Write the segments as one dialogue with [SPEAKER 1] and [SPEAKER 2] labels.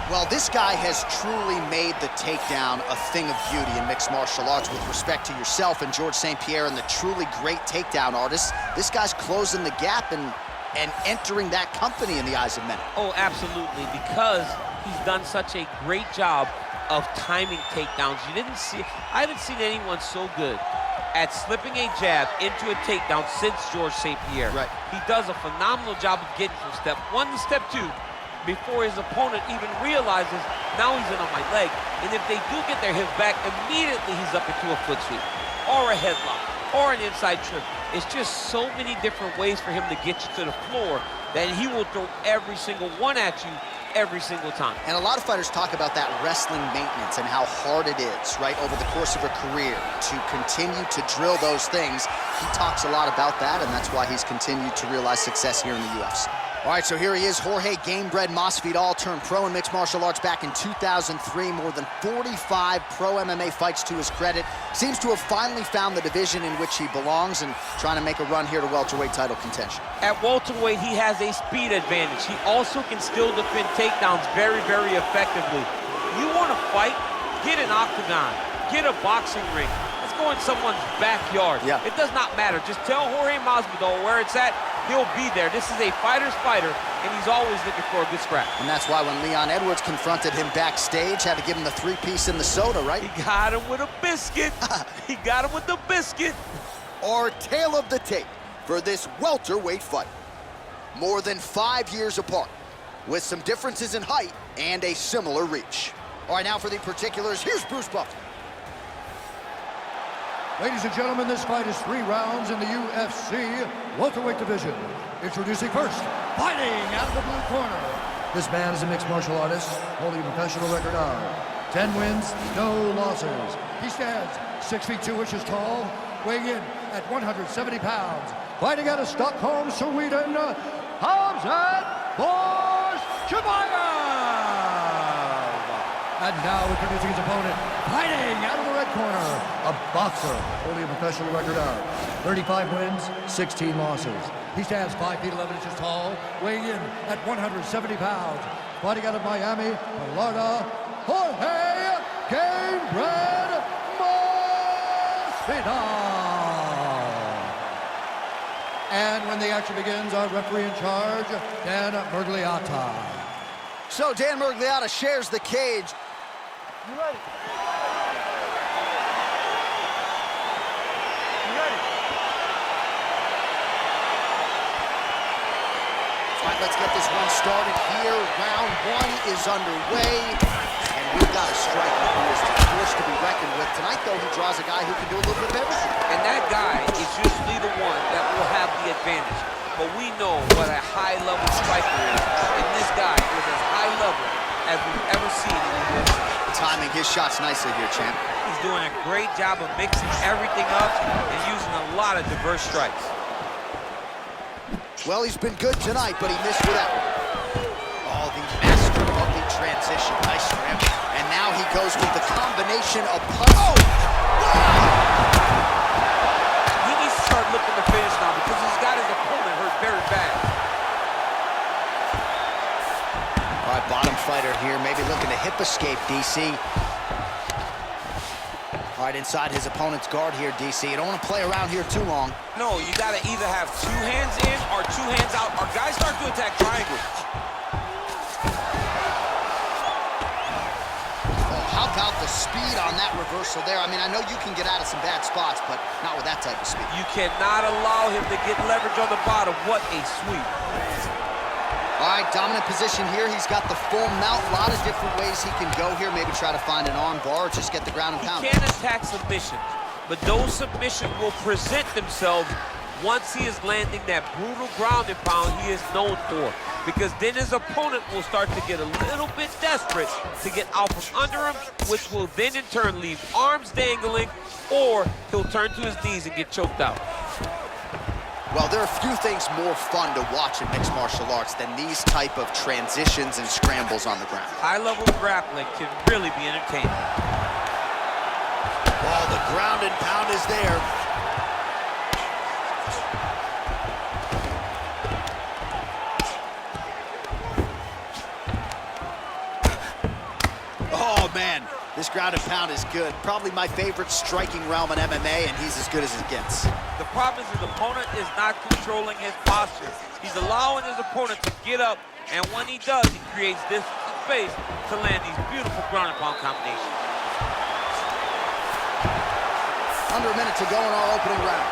[SPEAKER 1] Well, this guy has truly made the takedown a thing of beauty in mixed martial arts. With respect to yourself and George St. Pierre and the truly great takedown artists, this guy's closing the gap and entering that company in the eyes of many.
[SPEAKER 2] Oh, absolutely, because he's done such a great job of timing takedowns. I haven't seen anyone so good at slipping a jab into a takedown since George St. Pierre.
[SPEAKER 1] Right.
[SPEAKER 2] He does a phenomenal job of getting from step 1 to step 2 before his opponent even realizes now he's in on my leg. And if they do get their hips back, immediately he's up into a foot sweep or a headlock or an inside trip. It's just so many different ways for him to get you to the floor that he will throw every single one at you every single time.
[SPEAKER 1] And a lot of fighters talk about that wrestling maintenance and how hard it is, right, over the course of a career to continue to drill those things. He talks a lot about that, and that's why he's continued to realize success here in the UFC. All right, so here he is, Jorge Gamebred Masvidal, turned pro in mixed martial arts back in 2003. More than 45 pro MMA fights to his credit. Seems to have finally found the division in which he belongs and trying to make a run here to welterweight title contention.
[SPEAKER 2] At welterweight, he has a speed advantage. He also can still defend takedowns very, very effectively. You want to fight? Get an octagon. Get a boxing ring. Let's go in someone's backyard.
[SPEAKER 1] Yeah.
[SPEAKER 2] It does not matter. Just tell Jorge Masvidal where it's at. He'll be there. This is a fighter's fighter, and he's always looking for a good scrap.
[SPEAKER 1] And that's why when Leon Edwards confronted him backstage, had to give him the 3-piece in the soda, right?
[SPEAKER 2] He got him with a biscuit. He got him with the biscuit.
[SPEAKER 1] Our tale of the tape for this welterweight fight. More than 5 years apart, with some differences in height and a similar reach. All right, now for the particulars, here's Bruce Buffer.
[SPEAKER 3] Ladies and gentlemen, this fight is 3 rounds in the UFC welterweight division. Introducing first, fighting out of the blue corner. This man is a mixed martial artist, holding a professional record of 10 wins, no losses. He stands 6 feet 2 inches tall, weighing in at 170 pounds. Fighting out of Stockholm, Sweden, Hamzat Chimaев. And now introducing his opponent, fighting out of the red corner, a boxer holding a professional record of 35 wins, 16 losses. He stands 5 feet 11 inches tall, weighing in at 170 pounds. Fighting out of Miami, Florida, Jorge Gamebred Masvidal. And when the action begins, our referee in charge, Dan Murgliata.
[SPEAKER 1] So Dan Murgliata shares the cage.
[SPEAKER 3] You ready?
[SPEAKER 1] All right, let's get this one started here. Round 1 is underway, and we've got a striker who is a force to be reckoned with. Tonight, though, he draws a guy who can do a little bit of everything.
[SPEAKER 2] And that guy is usually the one that will have the advantage. But we know what a high-level striker is, and this guy is as high level as we've ever seen in the UFC.
[SPEAKER 1] Timing his shots nicely here, champ.
[SPEAKER 2] He's doing a great job of mixing everything up and using a lot of diverse strikes.
[SPEAKER 1] Well, he's been good tonight, but he missed with that one. Oh, the master of the transition. Nice scram. And now he goes with the combination of punch. Oh!
[SPEAKER 2] He needs to start looking to finish now because he's got his opponent hurt very bad.
[SPEAKER 1] All right, bottom fighter here, maybe looking to hip escape, DC. All right, inside his opponent's guard here, DC. You don't want to play around here too long.
[SPEAKER 2] No, you got to either have 2 hands in or 2 hands out, or guys start to attack triangles.
[SPEAKER 1] Oh, how about the speed on that reversal there? I mean, I know you can get out of some bad spots, but not with that type of speed.
[SPEAKER 2] You cannot allow him to get leverage on the bottom. What a sweep.
[SPEAKER 1] All right, dominant position here. He's got the full mount. A lot of different ways he can go here. Maybe try to find an arm bar or just get the ground and pound.
[SPEAKER 2] He can attack submissions, but those submissions will present themselves once he is landing that brutal ground and pound he is known for. Because then his opponent will start to get a little bit desperate to get out from under him, which will then in turn leave arms dangling, or he'll turn to his knees and get choked out.
[SPEAKER 1] Well, there are few things more fun to watch in mixed martial arts than these type of transitions and scrambles on the ground.
[SPEAKER 2] High-level grappling can really be entertaining.
[SPEAKER 1] Well, the ground and pound is there. his ground and pound is good. Probably my favorite striking realm in MMA, and he's as good as it gets.
[SPEAKER 2] The problem is his opponent is not controlling his posture. He's allowing his opponent to get up, and when he does, he creates this space to land these beautiful ground and pound combinations.
[SPEAKER 1] Under a minute to go in our opening round.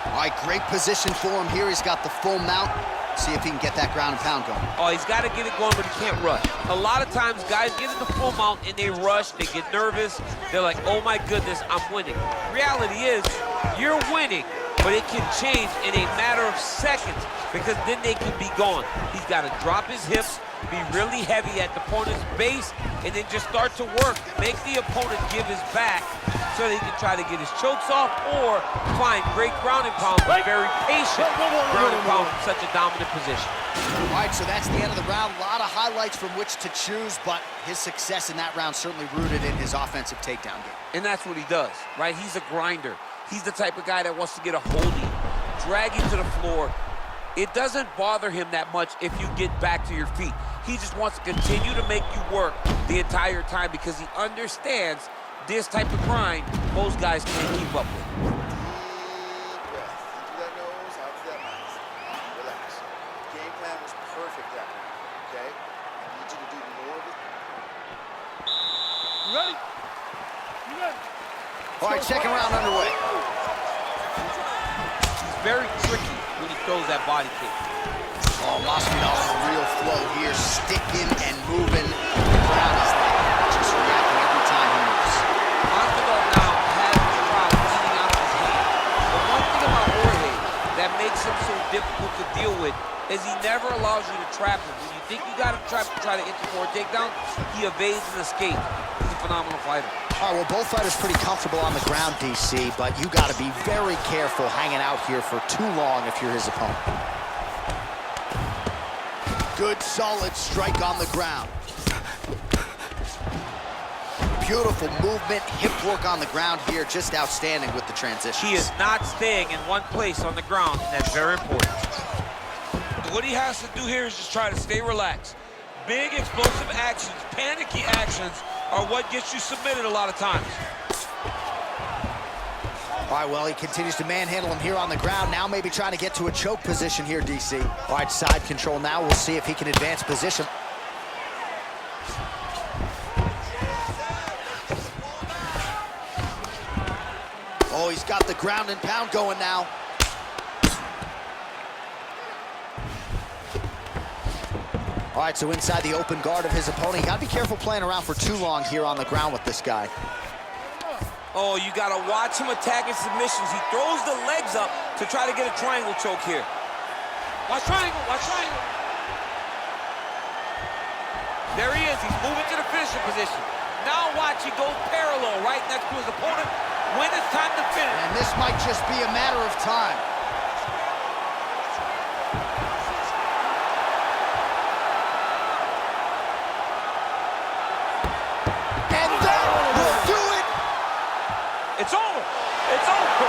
[SPEAKER 1] All right, great position for him here. He's got the full mount. See if he can get that ground and pound going.
[SPEAKER 2] Oh, he's got to get it going, but he can't rush. A lot of times, guys get in the full mount and they rush, they get nervous. They're like, oh my goodness, I'm winning. Reality is, you're winning, but it can change in a matter of seconds because then they can be gone. He's got to drop his hips, be really heavy at the opponent's base, and then just start to work. Make the opponent give his back so they can try to get his chokes off or find great ground and pound, but very patient ground and pound in such a dominant position.
[SPEAKER 1] All right, so that's the end of the round. A lot of highlights from which to choose, but his success in that round certainly rooted in his offensive takedown game.
[SPEAKER 2] And that's what he does, right? He's a grinder. He's the type of guy that wants to get a hold of you, drag you to the floor. It doesn't bother him that much if you get back to your feet. He just wants to continue to make you work the entire time because he understands this type of grind most guys can't keep up with.
[SPEAKER 4] Deep breath. In through that nose, out through that mouth. Relax. The game plan was perfect that round, okay? I need you to do more of it.
[SPEAKER 3] You ready? You ready?
[SPEAKER 1] All right, second round underway.
[SPEAKER 2] He's very tricky when he throws that body kick.
[SPEAKER 1] Oh, Masvidal in a real flow here, sticking and moving. The crowd is there, just reacting every time he moves.
[SPEAKER 2] Masvidal now has the crowd eating out of his hand. The one thing about Jorge that makes him so difficult to deal with is he never allows you to trap him. When you think you got him trapped to try to enter for a takedown, he evades and escapes. He's a phenomenal fighter.
[SPEAKER 1] All right, well, both fighters pretty comfortable on the ground, DC, but you got to be very careful hanging out here for too long if you're his opponent. Good, solid strike on the ground. Beautiful movement, hip work on the ground here, just outstanding with the transition.
[SPEAKER 2] He is not staying in one place on the ground, and that's very important. What he has to do here is just try to stay relaxed. Big, explosive actions, panicky actions are what gets you submitted a lot of times.
[SPEAKER 1] All right, well, he continues to manhandle him here on the ground. Now maybe trying to get to a choke position here, DC. All right, side control now. We'll see if he can advance position. Oh, he's got the ground and pound going now. All right, so inside the open guard of his opponent. You gotta be careful playing around for too long here on the ground with this guy.
[SPEAKER 2] Oh, you gotta watch him attacking submissions. He throws the legs up to try to get a triangle choke here. Watch triangle, watch triangle. There he is, he's moving to the finishing position. Now watch, he goes parallel right next to his opponent when it's time to finish.
[SPEAKER 1] And this might just be a matter of time. And that will do it.
[SPEAKER 2] It's over. It's over.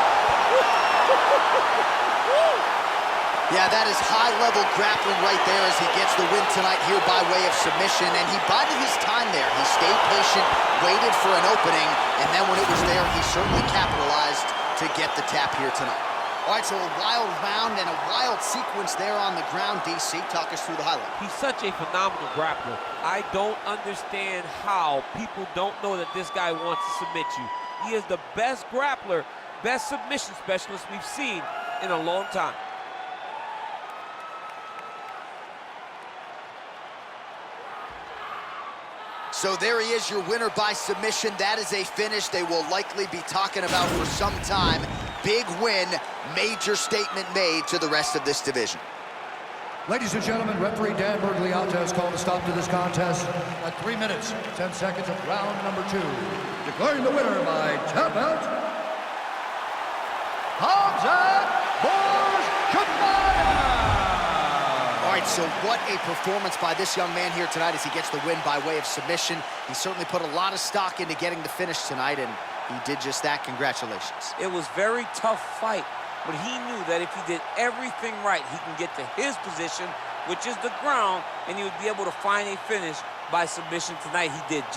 [SPEAKER 1] Yeah, that is high-level grappling right there as he gets the win tonight here by way of submission. And he bided his time there. He stayed patient, waited for an opening, and then when it was there, he certainly capitalized to get the tap here tonight. All right, so a wild round and a wild sequence there on the ground. DC, talk us through the highlight.
[SPEAKER 2] He's such a phenomenal grappler. I don't understand how people don't know that this guy wants to submit you. He is the best grappler, best submission specialist we've seen in a long time.
[SPEAKER 1] So there he is, your winner by submission. That is a finish they will likely be talking about for some time. Big win, major statement made to the rest of this division.
[SPEAKER 3] Ladies and gentlemen, referee Dan Bergliata has called a stop to this contest at 3 minutes, 10 seconds of round number 2. Declaring the winner by tap out, Hamzat Chimaев.
[SPEAKER 1] All right, so what a performance by this young man here tonight as he gets the win by way of submission. He certainly put a lot of stock into getting the finish tonight, and he did just that. Congratulations.
[SPEAKER 2] It was a very tough fight, but he knew that if he did everything right, he can get to his position which is the ground, and he would be able to find a finish by submission tonight. He did just